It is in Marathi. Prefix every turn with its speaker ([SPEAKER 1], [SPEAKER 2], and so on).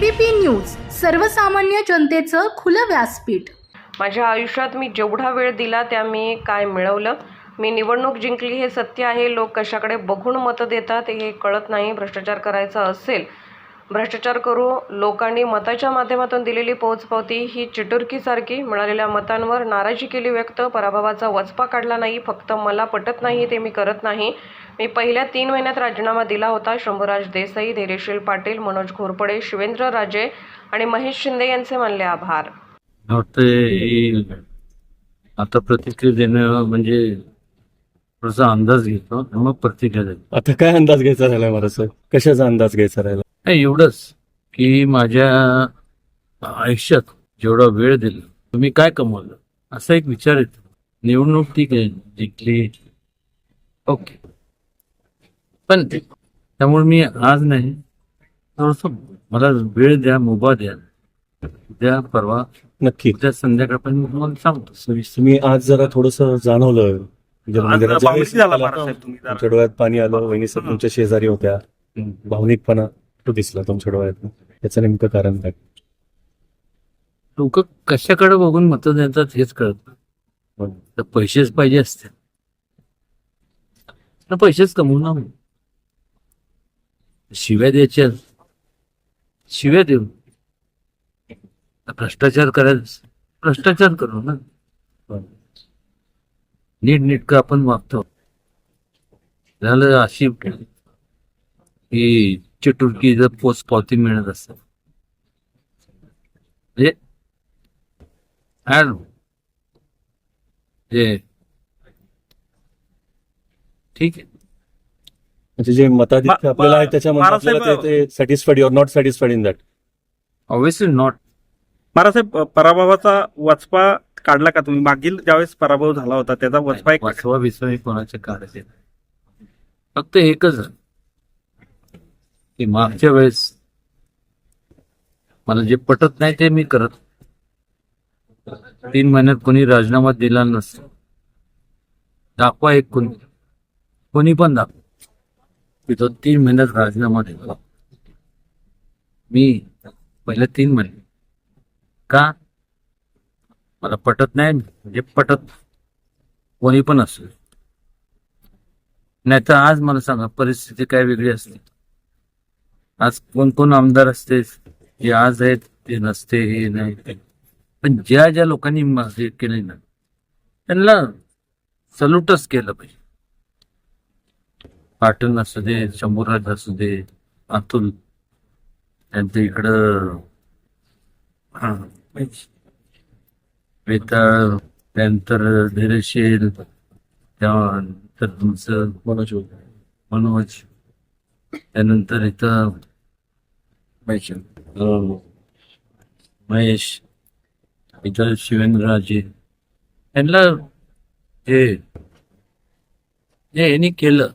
[SPEAKER 1] एबीपी न्यूज सर्वसामान्य जनतेचं खुलं व्यासपीठ।
[SPEAKER 2] माझ्या आयुष्यात मी जेवढा वेळ दिला त्या मी काय मिळवलं, मी निवडणूक जिंकली हे सत्य आहे। लोक कशाकडे बघून मतं देतात हे कळत नाही। भ्रष्टाचार करायचा असेल भ्रष्टाचार करू। लोकांनी मताच्या माध्यमातून दिलेली पोचपावती ही चिटुरकीसारखी मिळालेल्या मतांवर नाराजी केली व्यक्त। पराभवाचा वचपा काढला नाही। फक्त मला पटत नाही ते मी करत नाही। मी पहिल्या 3 महिन्यात राजीनामा दिला होता। शंभूराज देसाई, धैर्यशील पाटील, मनोज घोरपडे, शिवेंद्र राजे आणि महेश शिंदे यांचे मानले आभार।
[SPEAKER 3] आता प्रतिक्रिया देणं म्हणजे थोडासा अंदाज घेतो मग प्रतिक्रिया देतो।
[SPEAKER 4] आता काय अंदाज घ्यायचा राहिला मला सर? कशाचा अंदाज घ्यायचा राहिला?
[SPEAKER 3] नाही, एवढंच की माझ्या आयुष्यात जेवढा वेळ दिला तुम्ही काय कमवलं असा एक विचार येतो। निवडणूक ठीक आहे, जिंकली, ओके, पण त्यामुळे मी आज नाही, थोडस मला वेळ द्या, मुभा द्या, परवा
[SPEAKER 4] नक्की
[SPEAKER 3] उद्या संध्याकाळपर्यंत मी तुम्हाला सांगतो।
[SPEAKER 4] तुम्ही आज जरा थोडस जाणवलं
[SPEAKER 5] तुमच्या
[SPEAKER 4] तुमच्या डोळ्यात पाणी आलं, वहिनी सर तुमच्या शेजारी होत्या, भावनिकपणा तो दिसला तुमच्या डोळ्यात, याचं नेमकं कारण काय?
[SPEAKER 3] लोक कशाकडे बघून मतं देतात हेच कळत नाही। तर पैसेच पाहिजे असते तर पैसेच कमवू ना, शिव्या द्यायच्या, शिव्या देऊ, भ्रष्टाचार करायचं, भ्रष्टाचार करू ना, नीटनेटकं आपण वागतो। झालं अशी ही चिटुरकी जर पोचपावती मिळत असत म्हणजे ठीक आहे,
[SPEAKER 4] म्हणजे जे मताधिक्य आपल्याला आहे त्याच्यामध्ये आपल्याला ते satisfied you're not satisfied in that?
[SPEAKER 3] Obviously not.
[SPEAKER 5] महाराजसाहेब, पराभवाचा वचपा काढला का तुम्ही? मागील ज्यावेळेस पराभव झाला होता त्याचा वचपा एक
[SPEAKER 3] वाचवा बिचवा कोणाच्या काढायचे, फक्त एकच की मागच्या वेळेस मला जे पटत नाही ते मी करत 3 महिन्यात कोणी राजीनामा दिला नसतो। दाखवा एक कोणी पण दाखवा मी तो 3 महिन्यात राजीनामा दिला। मी पहिल्या 3 महिने का मला पटत नाही, म्हणजे पटत कोणी पण असेल, नाही तर आज मला सांगा परिस्थिती काय वेगळी असते। आज कोण कोण आमदार असते, जे आज आहेत ते नसते, हे नाही ते, पण ज्या लोकांनी हे केले ना त्यांना सल्यूटच केलं पाहिजे। पाटील असू दे, शंभूराज असू दे, अतुल त्यांच्या इकडं वेताळ, त्यानंतर धैर्यशील, त्यानंतर तुमचं मनोज, त्यानंतर इथं महेश, इथं शिवेंद्रराजे, यांना जे यांनी केलं